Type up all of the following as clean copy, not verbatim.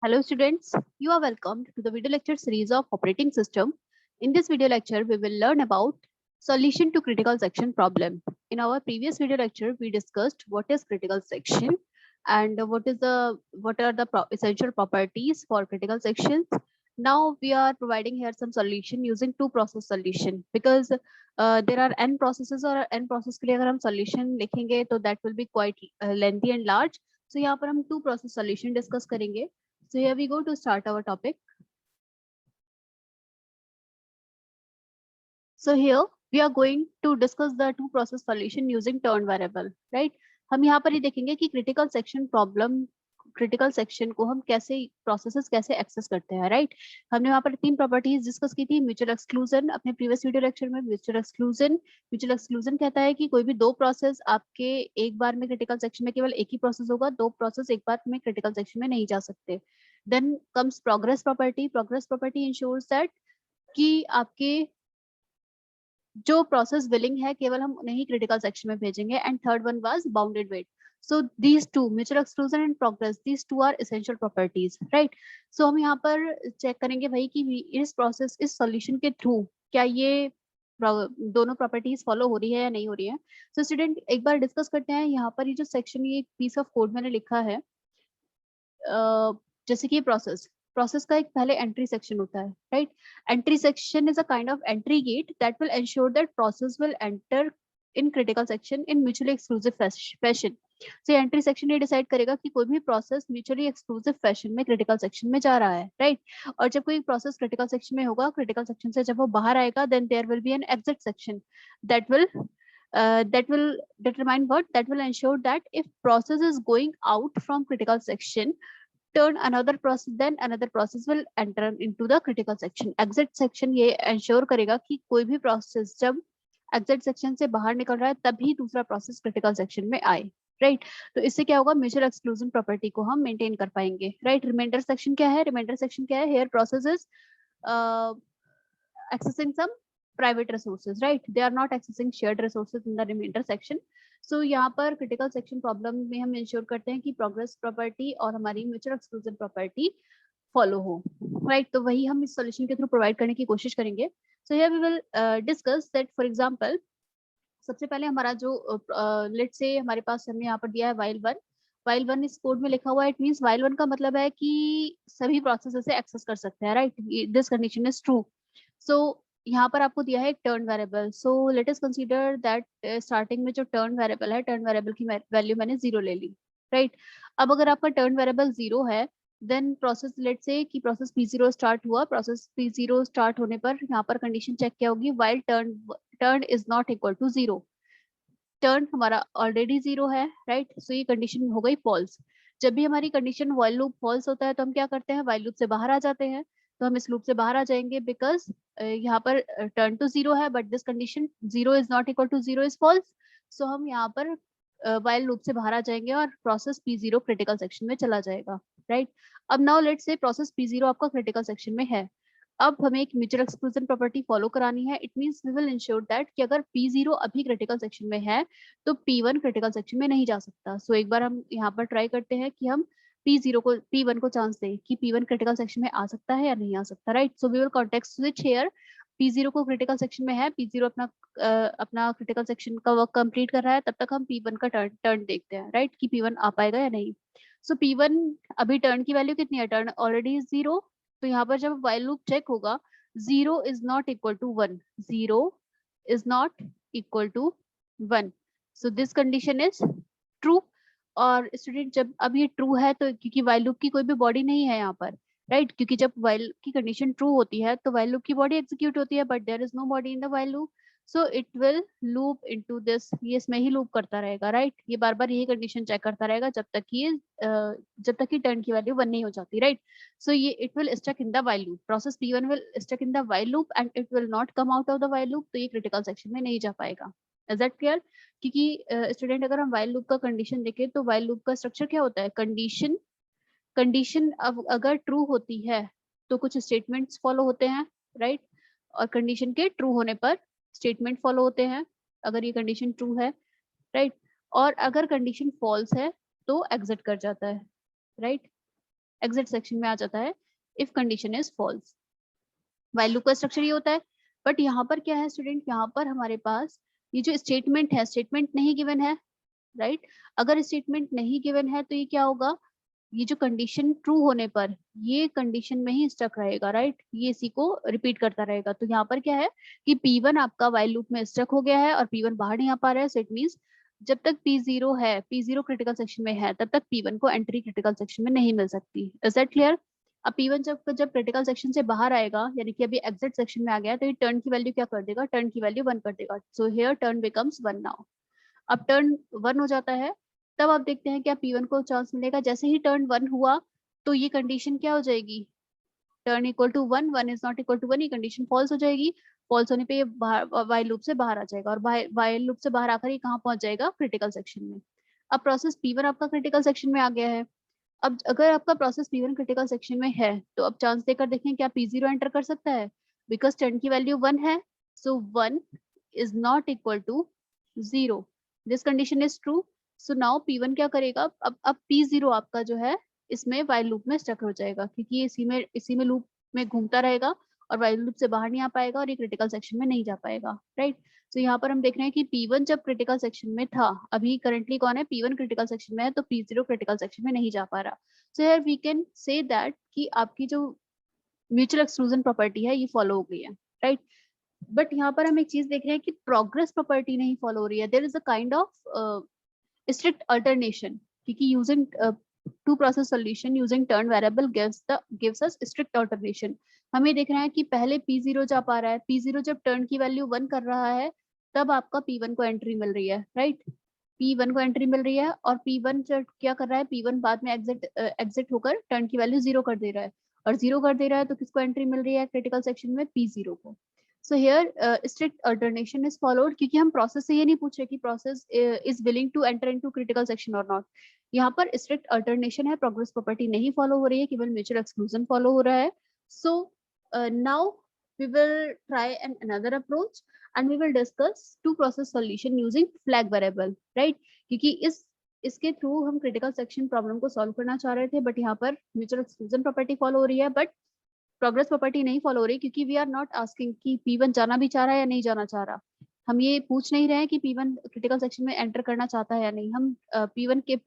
Hello students, you are welcomed to the video lecture series of operating system. In this video lecture, we will learn about solution to critical section problem. In our previous video lecture, we discussed what is critical section and what are the essential properties for critical sections. Now we are providing here some solution using two process solution because there are n processes और n process के लिए अगर हम solution लिखेंगे तो that will be quite lengthy and large. So यहाँ पर हम two process solution discuss करेंगे. So here we go to start our topic. So here we are going to discuss the two process solution using turn variable, right? हम यहाँ पर ये देखेंगे कि critical section problem, critical section को हम कैसे processes कैसे access करते हैं, right? हमने वहाँ पर तीन properties discuss की थी. Mutual exclusion अपने previous video lecture में mutual exclusion कहता है कि कोई भी दो process आपके एक बार में critical section में केवल एक ही process होगा, दो process एक बार में critical section में नहीं जा सकते. Then comes progress property ensures that कि आपके जो प्रोसेस विलिंग है केवल हम उन्हें ही क्रिटिकल सेक्शन में भेजेंगे. And third one was bounded wait. So these two mutual exclusion and progress, these two are essential properties, right. So हम यहाँ पर चेक करेंगे भाई कि इस प्रोसेस इस सॉल्यूशन के थ्रू क्या ये दोनों प्रॉपर्टीज फॉलो हो रही है या नहीं हो रही है. सो स्टूडेंट एक बार डिस्कस करते हैं. यहाँ पर ये जो सेक्शन, ये पीस ऑफ कोड मैंने लिखा है, जैसे कि प्रोसेस का एक पहले एंट्री सेक्शन होता है, right. Entry section is a kind of entry get that will ensure that process will enter in critical section in mutually exclusive fashion. So entry section ये डिसाइड करेगा कि कोई भी प्रोसेस म्यूचुअली एक्सक्लूसिव फैशन में critical section में जा रहा है, राइट. और जब कोई प्रोसेस क्रिटिकल सेक्शन में होगा, क्रिटिकल सेक्शन से जब वो बाहर आएगा, then there will be an exit section that will determine what that will ensure that if process is going out from critical section, turn another process, then another process will enter into the critical section. Exit section ये ensure करेगा कि कोई भी process जब exit section से बाहर निकल रहा है तभी दूसरा process critical section में आए, राइट. तो इससे क्या होगा, म्यूचुअल एक्सक्लूजन प्रॉपर्टी को हम मेंटेन कर पाएंगे, राइट. रिमाइंडर सेक्शन क्या है? रिमाइंडर सेक्शन क्या है? Here process is accessing some private resources, right? They are not accessing shared resources in the remainder section. So यहाँ पर क्रिटिकल सेक्शन प्रॉब्लम में हम इंश्योर करते हैं कि प्रोग्रेस प्रॉपर्टी और हमारी म्यूचुअल एक्सक्लूजन प्रॉपर्टी फॉलो हो, राइट. तो वही हम इस सॉल्यूशन के थ्रू प्रोवाइड करने की कोशिश करेंगे. So here we will discuss that. For example, सबसे पहले हमारा जो लेट्स से हमारे पास हमने यहाँ पर दिया है while वन इस कोड में लिखा हुआ है. इट मींस while वन का मतलब है कि सभी प्रोसेस से एक्सेस कर सकते हैं, right. This condition is true. So यहाँ पर आपको दिया है एक turn variable. So let us consider that starting में जो टर्न वेरिएबल है, टर्न वेरिएबल की वैल्यू मैंने 0 ले ली, राइट. अब अगर आपका टर्न वेरिएबल 0 है, देन प्रोसेस लेट से कि प्रोसेस P0 स्टार्ट हुआ. प्रोसेस P0 स्टार्ट होने पर यहाँ पर कंडीशन चेक क्या होगी? while turn is not equal to 0. Turn हमारा ऑलरेडी 0 है, राइट. सो ये कंडीशन हो गई फॉल्स. जब भी हमारी कंडीशन व्हाइल लूप फॉल्स होता है तो हम क्या करते हैं? व्हाइल लूप से बाहर आ जाते हैं. तो हम इस लूप से बाहर आ जाएंगे बिकॉज यहाँ पर टर्न टू 0 है, but this condition 0 is not equal to 0 is false. So हम यहाँ पर व्हाइल लूप से बाहर आ जाएंगे और प्रोसेस P0 क्रिटिकल सेक्शन में चला जाएगा, राइट. अब now let's say process P0 आपका क्रिटिकल सेक्शन में है. अब हमें एक म्यूचुअल एक्सक्लूजन प्रॉपर्टी फॉलो करानी है. It means we will ensure that कि अगर P0 अभी क्रिटिकल सेक्शन में है तो P1 क्रिटिकल सेक्शन में नहीं जा सकता. सो एक बार हम यहाँ पर ट्राई करते हैं कि हम P1 को चांस दें कि P1 क्रिटिकल सेक्शन में आ सकता है या नहीं आ सकता, right. So we will context switch here. P0 को क्रिटिकल सेक्शन में है, P0 अपना क्रिटिकल सेक्शन का वर्क कंप्लीट कर रहा है, तब तक हम P1 का टर्न देखते हैं, राइट, कि P1 आ पाएगा या नहीं. सो P1 अभी टर्न की वैल्यू कितनी है? Turn already 0. तो यहाँ पर जब while लूप चेक होगा, 0 is not equal to 1. 0 is not equal to 1. So this condition is true. और स्टूडेंट जब अब ये ट्रू है तो क्योंकि while लूप की कोई भी बॉडी नहीं है यहाँ पर, राइट. क्योंकि जब while की कंडीशन ट्रू होती है तो while लूप की बॉडी एग्जीक्यूट होती है, but there is no body in the while loop. So it will loop into this. ये इसमें ही लूप करता रहेगा, राइट. ये बार बार यही कंडीशन चेक करता रहेगा जब तक कि टर्न की वैल्यू 1 नहीं हो जाती, right. So it will stuck in the while loop. Process P1 will stuck in the while loop and it will not come out of the while loop. तो ये critical section में नहीं जा पाएगा. Is that clear? क्योंकि student अगर हम while loop का कंडीशन देखें तो while loop का स्ट्रक्चर क्या होता है? कंडीशन अगर ट्रू होती है तो कुछ स्टेटमेंट्स फॉलो होते हैं, राइट. और कंडीशन के ट्रू होने पर स्टेटमेंट फॉलो होते हैं अगर ये कंडीशन ट्रू है, राइट. और अगर कंडीशन फॉल्स है तो एग्जिट कर जाता है, राइट. एग्जिट सेक्शन में आ जाता है if condition is false. While loop का स्ट्रक्चर ये होता है। बट यहाँ पर क्या है स्टूडेंट, यहाँ पर हमारे पास ये जो स्टेटमेंट है, स्टेटमेंट नहीं गिवन है, राइट। अगर स्टेटमेंट नहीं गिवन है तो ये क्या होगा, ये जो कंडीशन ट्रू होने पर ये कंडीशन में ही स्टक रहेगा, राइट, ये इसी को रिपीट करता रहेगा। तो यहाँ पर क्या है कि P1 आपका व्हाइल लूप में स्टक हो गया है और P1 बाहर नहीं आ पा रहा है। सो इट मींस जब तक P0 है, P0 क्रिटिकल सेक्शन में है, तब तक P1 को एंट्री क्रिटिकल सेक्शन में नहीं मिल सकती। Is that clear? अब P1 जब जब क्रिटिकल सेक्शन से बाहर आएगा, यानी कि अभी एग्जिट सेक्शन में आ गया, तो ये टर्न की वैल्यू क्या कर देगा, टर्न की वैल्यू 1 कर देगा। So here turn becomes 1 now. अब टर्न 1 हो जाता है, तब आप देखते हैं क्या P1 को चांस मिलेगा। जैसे ही टर्न 1 हुआ तो ये कंडीशन क्या हो जाएगी, turn equal to 1, 1 is not equal to 1, ये कंडीशन फॉल्स हो जाएगी। फॉल्स होने पे ये व्हाइल लूप से बाहर आ जाएगा और व्हाइल लूप से बाहर आकर ये कहाँ पहुंच जाएगा, क्रिटिकल सेक्शन में। अब प्रोसेस P1 आपका क्रिटिकल सेक्शन में आ गया है। अब अगर आपका प्रोसेस P1 क्रिटिकल सेक्शन में है तो अब चांस देकर देखें क्या P0 एंटर कर सकता है, बिकॉज टर्न की वैल्यू 1 है। So 1 is not equal to 0, this condition is true. So now P1 क्या करेगा, अब P0 आपका जो है इसमें व्हाइल लूप में स्टक हो जाएगा, क्योंकि इसी में लूप में घूमता रहेगा और व्हाइल लूप से बाहर नहीं आ पाएगा और ये क्रिटिकल सेक्शन में नहीं जा पाएगा, राइट। तो यहाँ पर हम देख रहे हैं कि P1 जब क्रिटिकल सेक्शन में था, अभी करंटली कौन है, P1 क्रिटिकल सेक्शन में है, तो P0 क्रिटिकल सेक्शन में नहीं जा पा रहा। So here we can say that कि आपकी जो म्यूचुअल एक्सक्लूजन प्रॉपर्टी है ये फॉलो हो गई है, राइट। बट यहाँ पर हम एक चीज देख रहे हैं कि प्रोग्रेस प्रॉपर्टी नहीं फॉलो हो रही है। There is a kind of strict alternation, क्योंकि using two process solution using turn variable gives us strict alternation। हम ये देख रहे हैं कि पहले P0 जा पा रहा है, P0 जब टर्न की वैल्यू 1 कर रहा है तब आपका P1 को एंट्री मिल रही है, राइट। P1 को एंट्री मिल रही है और P1 जब क्या कर रहा है, P1 बाद में एग्जिट होकर टर्न की वैल्यू 0 कर दे रहा है, और 0 कर दे रहा है तो किसको एंट्री मिल रही है क्रिटिकल सेक्शन में, P0 को। So here strict alternation is followed, क्योंकि हम प्रोसेस से ये नहीं पूछ रहे कि process is willing to enter into critical section और नॉट। यहाँ पर स्ट्रिक्ट अल्टरनेशन है, प्रोग्रेस प्रॉपर्टी नहीं फॉलो हो रही है, केवल म्यूचुअल एक्सक्लूजन फॉलो हो रहा है। So now we will try another approach and we will discuss two process solution using flag variable, right। क्योंकि इसके थ्रू हम क्रिटिकल सेक्शन प्रॉब्लम को सॉल्व करना चाह रहे थे, बट यहाँ पर म्यूचुअल एक्सक्लूजन प्रॉपर्टी फॉलो हो रही है, बट प्रोग्रेस प्रॉपर्टी नहीं फॉलो हो रही, क्योंकि वी आर नॉट आस्किंग कि P1 जाना भी चाह रहा है या नहीं जाना चाह रहा। हम ये पूछ नहीं रहे हैं कि P1 क्रिटिकल सेक्शन में एंटर करना चाहता है या नहीं। हम P1 के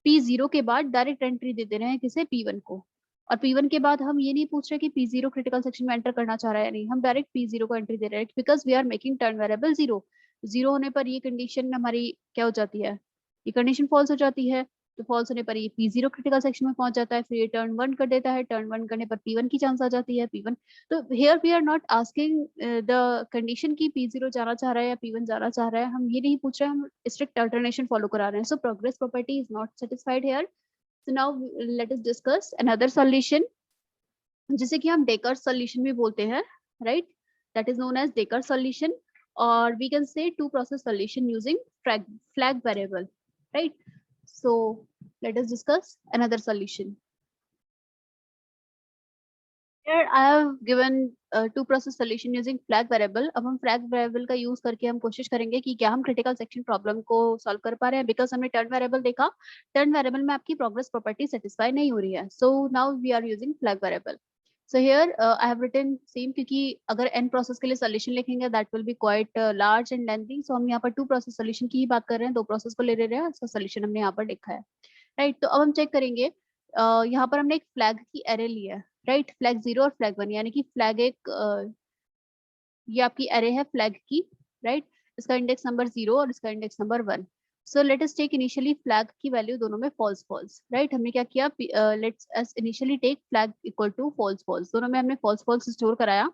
P0 के बाद डायरेक्ट एंट्री दे दे रहे हैं किसे, P1 को। और P1 के बाद हम ये नहीं पूछ रहे कि P0 क्रिटिकल सेक्शन में एंटर करना चाह रहा है या नहीं, हम डायरेक्ट P0 को एंट्री दे रहे हैं, because we are making turn variable 0। 0 होने पर ये कंडीशन हमारी क्या हो जाती है, ये कंडीशन फॉल्स हो जाती है। तो फॉल्स होने पर ये P0 क्रिटिकल सेक्शन में पहुंच जाता है, फिर ये टर्न 1 कर देता है, टर्न 1 करने पर P1 की चांस आ जाती है, P1। तो here we are not asking the condition की P0 जाना चाह रहा है या P1 जाना चाह रहा है, हम ये नहीं पूछ रहे हैं, हम स्ट्रिक्ट अल्टरनेशन फॉलो करा रहे हैं। So progress property is not satisfied here. So now let us discuss another solution, जिसे कि हम डेकर सॉल्यूशन भी बोलते हैं, right, that is known as Dekker solution, और we can say two process solution using flag variable, right। So let us discuss another solution. Here I have given two process solution using flag variable। अब हम flag variable का use करके हम कोशिश करेंगे कि क्या हम critical section problem को solve कर पा रहे हैं, because हमने turn variable देखा, turn variable में आपकी progress property satisfy नहीं हो रही है। So now we are using flag variable। So here I have written same, क्योंकि अगर n process के लिए solution लिखेंगे that will be quite large and lengthy। So हम यहाँ पर two process solution की ही बात कर रहे हैं, दो process को ले रहे हैं, इसका solution हमने यहाँ पर लिखा है, right। तो अब हम चेक करेंगे, यहाँ पर हमने एक flag की array ली है, राइट, फ्लैग 0 और फ्लैग 1, यानी कि फ्लैग एक ये आपकी एरे है फ्लैग की, राइट। इसका इंडेक्स नंबर 0 और इसका index number 1। So let us take initially flag की वैल्यू दोनों में फॉल्स फॉल्स, राइट। हमने क्या किया, let's us initially take flag equal to false false, दोनों में हमने फॉल्स फॉल्स स्टोर कराया।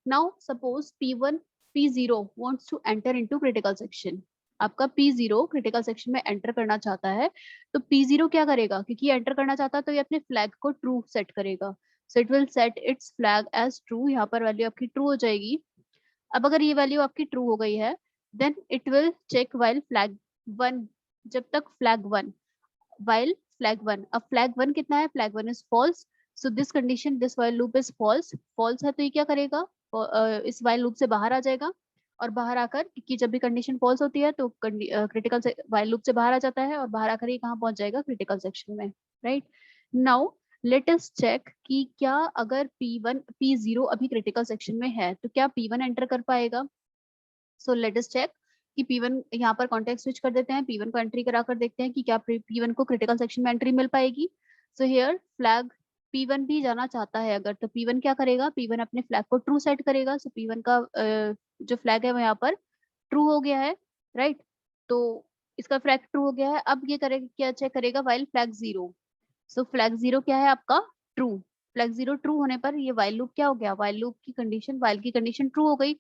Now suppose P0 wants to enter into critical section, आपका P0 क्रिटिकल सेक्शन में एंटर करना चाहता है, तो P0 क्या करेगा, क्योंकि एंटर करना चाहता है तो ये अपने फ्लैग को ट्रू सेट करेगा। So it will set its flag as true, यहाँ पर वैल्यू आपकी ट्रू हो जाएगी। अब अगर ये वैल्यू आपकी ट्रू हो गई है, then it will check while flag 1, जब तक फ्लैग 1, while flag 1, अब flag 1 कितना है, flag 1 is false। so this condition, this while loop is false है, तो ये क्या करेगा, इस while loop से बाहर आ जाएगा, और बाहर आकर, क्योंकि जब भी कंडीशन फॉल्स होती है तो क्रिटिकल से while loop से बाहर आ जाता है, और बाहर आकर ये कहाँ पहुंच जाएगा, क्रिटिकल सेक्शन में, right. Now let us check कि क्या अगर P1 P0 अभी क्रिटिकल सेक्शन में है तो क्या P1 एंटर कर पाएगा। सो लेट अस चेक कि P1 यहाँ पर कॉन्टेक्ट स्विच कर देते हैं, P1 को एंट्री करा कर देखते हैं कि क्या P1 को क्रिटिकल सेक्शन में एंट्री मिल पाएगी। सो हियर फ्लैग P1 भी जाना चाहता है अगर, तो P1 क्या करेगा, P1 अपने फ्लैग को ट्रू सेट करेगा। सो P1 का जो फ्लैग है वो यहाँ पर ट्रू हो गया है, राइट। तो इसका फ्लैग ट्रू हो गया है। अब ये करेगा, क्या चेक करेगा, वाइल फ्लैग जीरो। सो फ्लैग जीरो क्या है आपका, ट्रू। फ्लैग जीरो ट्रू होने पर ये वाइल लूप क्या हो गया, वाइल लूप की कंडीशन, वाइल की कंडीशन ट्रू हो गई।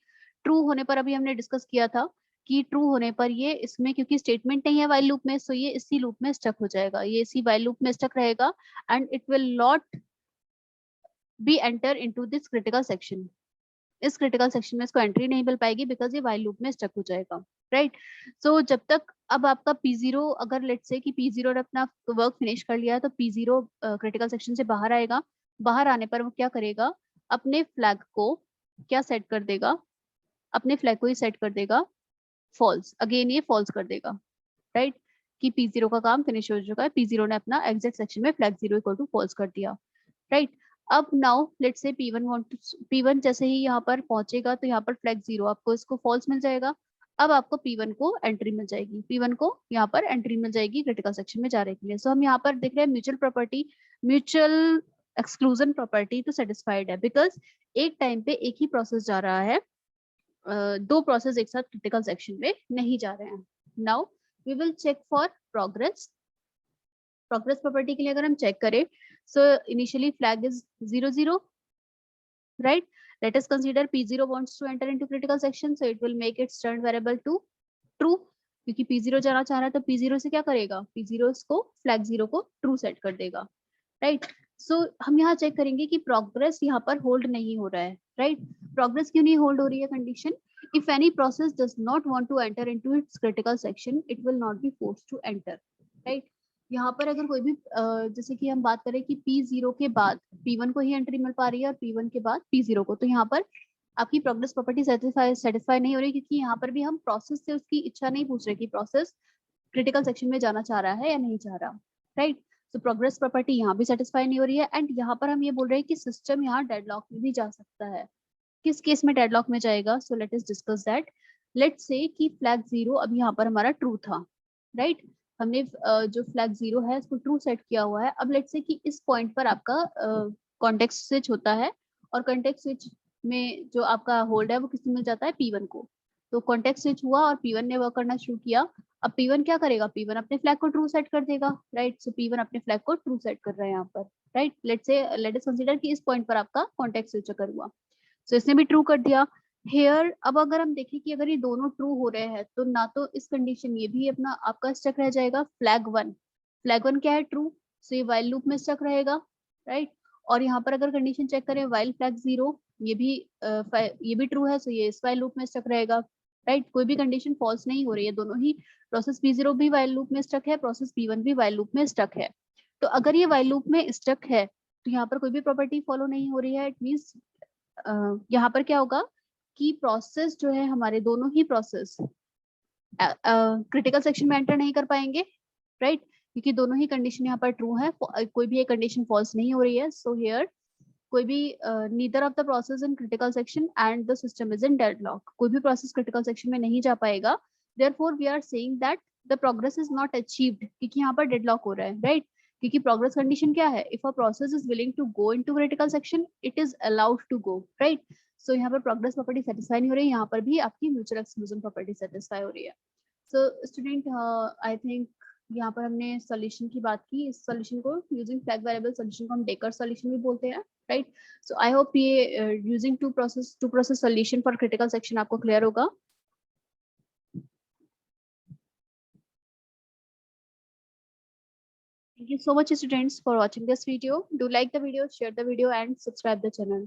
ट्रू होने पर अभी हमने डिस्कस किया था कि ट्रू होने पर ये इसमें क्योंकि स्टेटमेंट नहीं है वाइल लूप में, सो ये इसी लूप में स्टक हो जाएगा, ये इसी वाइल लूप में स्टक रहेगा and it will not B enter into this critical section. इस क्रिटिकल सेक्शन में इसको एंट्री नहीं मिल पाएगी बिकॉज ये वाइल लूप में स्टक हो जाएगा, राइट। सो जब तक अब आपका P0 अगर लेट्स से कि P0 ने अपना वर्क फिनिश कर लिया तो P0 क्रिटिकल सेक्शन से बाहर आएगा। बाहर आने पर वो क्या करेगा, अपने फ्लैग को क्या सेट कर देगा, अपने फ्लैग को ही सेट कर देगा फॉल्स, अगेन ये फॉल्स कर देगा, राइट, कि P0 का काम फिनिश हो चुका है, P0 ने अपना एग्जैक्ट सेक्शन में फ्लैग 0 इक्वल टू फॉल्स कर दिया, राइट। अब नाउ लेट्स से P1 जैसे ही यहाँ पर पहुंचेगा तो यहाँ पर फ्लैग 0 आपको इसको फॉल्स मिल जाएगा। अब आपको P1 को एंट्री मिल जाएगी, P1 को यहाँ पर एंट्री मिल जाएगी क्रिटिकल सेक्शन में जाने के लिए। सो हम यहाँ पर देख रहे हैं mutual property, mutual exclusion property तो सेटिस्फाइड है बिकॉज एक टाइम पे एक ही प्रोसेस जा रहा है, दो प्रोसेस एक साथ क्रिटिकल सेक्शन में नहीं जा रहे हैं। Now we will check for progress. Progress property के लिए अगर हम चेक करें, so initially flag is 0 0, right? Let us consider P0 wants to enter into critical section, so it will make its turn variable to true, क्योंकि P0 जाना चाह रहा है तो P0 से क्या करेगा, P0 को फ्लैग 0 को ट्रू सेट कर देगा, राइट। सो हम यहाँ चेक करेंगे कि प्रोग्रेस यहाँ पर होल्ड नहीं हो रहा है, राइट। प्रोग्रेस क्यों नहीं होल्ड हो रही है, condition, if any process does not want to enter into its critical section it will not be forced to enter, right. यहाँ पर अगर कोई भी जैसे कि हम बात करें कि P0 के बाद P1 को ही एंट्री मिल पा रही है और P1 के बाद P0 को, तो यहाँ पर आपकी प्रोग्रेस प्रॉपर्टी सेटिस्फाई नहीं हो रही, क्योंकि यहाँ पर भी हम प्रोसेस से उसकी इच्छा नहीं पूछ रहे कि प्रोसेस क्रिटिकल सेक्शन में जाना चाह रहा है या नहीं चाह रहा, राइट। तो प्रोग्रेस प्रॉपर्टी यहाँ भी सेटिस्फाई नहीं हो रही है एंड यहाँ पर हम ये बोल रहे हैं कि सिस्टम यहाँ डेडलॉक में भी जा सकता है। किस केस में डेडलॉक में जाएगा, सो let us discuss that. Let's say कि फ्लैग 0 अभी यहाँ पर हमारा ट्रू था, राइट। हमने जो फ्लैग 0 है इसको ट्रू सेट किया हुआ है। अब लेट्स से कि इस पॉइंट पर आपका कॉन्टेक्स्ट स्विच होता है और कॉन्टेक्स्ट स्विच में जो आपका होल्ड है वो किससे मिल जाता है, P1 को। तो कॉन्टेक्स्ट स्विच हुआ और P1 ने वर्क करना शुरू किया। अब P1 क्या करेगा, P1 अपने फ्लैग को ट्रू सेट कर देगा, राइट। सो P1 अपने फ्लैग को ट्रू सेट कर रहा है यहाँ पर, राइट। लेट अस कंसीडर कि इस पॉइंट पर आपका कॉन्टेक्स्ट स्विच अगर हुआ, सो इसने भी ट्रू कर दिया। हेयर अब अगर हम देखें कि अगर ये दोनों ट्रू हो रहे हैं तो ना तो इस कंडीशन ये भी अपना आपका स्टक रह जाएगा, फ्लैग 1, फ्लैग 1 क्या है, ट्रू, सो ये वाइल लूप में स्टक रहेगा, राइट। और यहाँ पर अगर कंडीशन चेक करें वाइल फ्लैग 0, ये भी ट्रू है, सो ये इस वाइल लूप में स्टक रहेगा, राइट। कोई भी कंडीशन फॉल्स नहीं हो रही है, दोनों ही प्रोसेस P0 भी वाइल लूप में स्टक है, प्रोसेस P1 भी वाइल लूप में स्टक है। तो अगर ये वाइल लूप में स्टक है तो यहाँ पर कोई भी प्रॉपर्टी फॉलो नहीं हो रही है, इट मींस यहाँ पर क्या होगा कि प्रोसेस जो है हमारे दोनों ही प्रोसेस क्रिटिकल सेक्शन में एंटर नहीं कर पाएंगे, राइट, क्योंकि दोनों ही कंडीशन यहाँ पर ट्रू है, कोई भी एक कंडीशन फॉल्स नहीं हो रही है। सो हियर कोई भी neither of the process in critical section and the system is in deadlock, कोई भी प्रोसेस क्रिटिकल सेक्शन में नहीं जा पाएगा। Therefore we are saying that the progress is not achieved, क्योंकि यहाँ पर डेडलॉक हो रहा है, राइट। क्योंकि प्रोग्रेस कंडीशन क्या है, if a process is willing to go into critical section it is allowed to go, right. So यहाँ पर प्रोग्रेस प्रॉपर्टी सेटिस्फाई नहीं हो रही है, यहाँ पर भी आपकी म्यूचुअल एक्सक्लूजन प्रॉपर्टी सेटिस्फाई हो रही है। सो स्टूडेंट आई थिंक यहाँ पर हमने सॉल्यूशन की बात की, इस सॉल्यूशन को यूजिंग फ्लैग वेरिएबल सॉल्यूशन को हम डेकर सॉल्यूशन भी बोलते हैं, राइट। सो आई होप ये using two process solution for critical section आपको क्लियर होगा। Thank you so much students for watching this video. Do like the video, share the video and subscribe the channel.